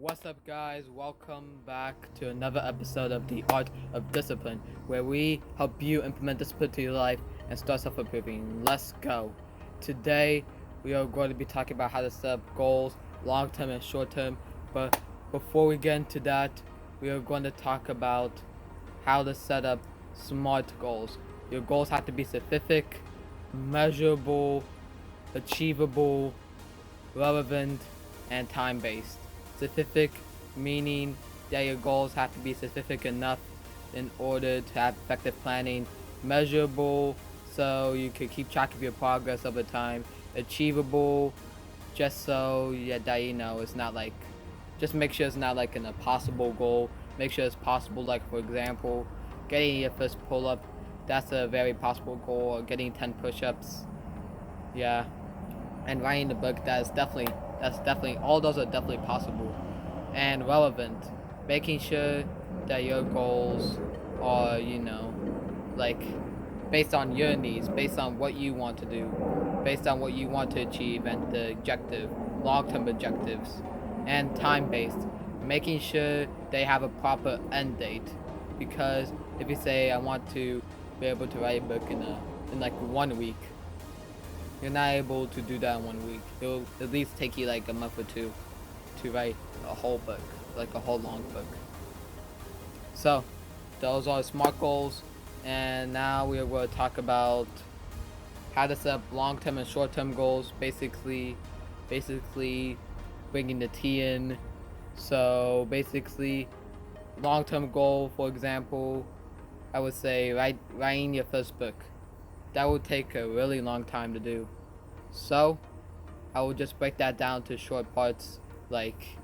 What's up, guys? Welcome back to another episode of The Art of Discipline, where we help you implement discipline to your life and start self-improving. Let's go. Today, we are going to be talking about how to set up goals, long-term and short-term. But before we get into that, we are going to talk about how to set up SMART goals. Your goals have to be specific, measurable, achievable, relevant, and time-based. Specific meaning that your goals have to be specific enough in order to have effective planning. Measurable, so you can keep track of your progress over time. Achievable, just so that it's not like, just make sure it's not like an impossible goal. Make sure it's possible. Like, for example, getting your first pull-up, that's a very possible goal. Or getting 10 push-ups, yeah. And writing the book, that's definitely all those are definitely possible. And relevant, making sure that your goals are like based on your needs, based on what you want to do, based on what you want to achieve, and the objective, long-term objectives. And time-based, making sure they have a proper end date, because if you say I want to be able to write a book in like 1 week, you're not able to do that in 1 week. It'll at least take you like a month or two to write a whole book, like a whole long book. So, those are SMART goals, and now we are going to talk about how to set up long-term and short-term goals. Basically, bringing the T in. So basically, long-term goal, for example, I would say writing your first book. That would take a really long time to do. So, I will just break that down to short parts, like,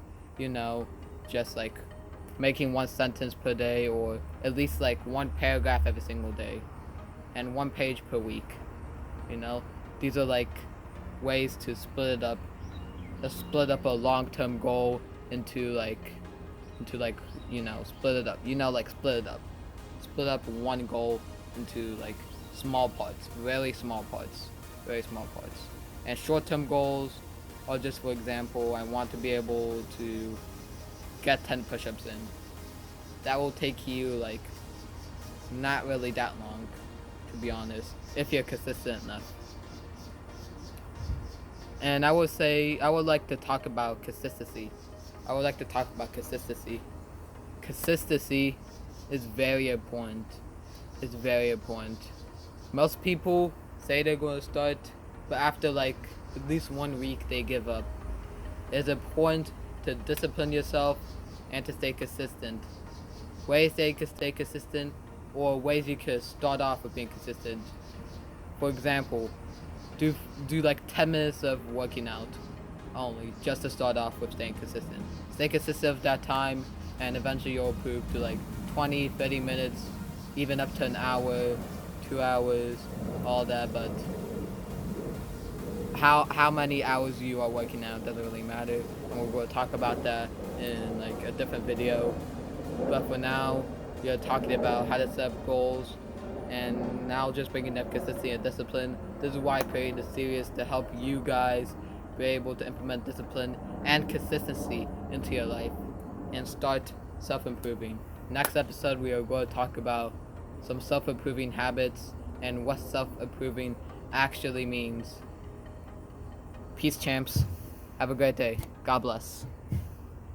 just like making one sentence per day, or at least like one paragraph every single day, and 1 page per week. These are like ways to split up a long-term goal into split it up. Split up one goal into like small parts, very small parts. And short-term goals are just, for example, I want to be able to get 10 push-ups in. That will take you like not really that long, to be honest, if you're consistent enough. And I would like to talk about consistency. Consistency is very important. Most people say they're going to start, but after like at least 1 week they give up. It's important to discipline yourself and to stay consistent. Ways they can stay consistent, or ways you could start off with being consistent. For example, do like 10 minutes of working out only, just to start off with staying consistent. Stay consistent with that time, and eventually you'll improve to like 20, 30 minutes, even up to an hour, 2 hours, all that. But how many hours you are working out doesn't really matter, and we're going to talk about that in like a different video. But for now, we are talking about how to set up goals, and now just bringing up consistency and discipline. This is why I created this series, to help you guys be able to implement discipline and consistency into your life and start self-improving. Next episode, we are going to talk about some self-improving habits and what self-improving actually means. Peace, champs. Have a great day. God bless.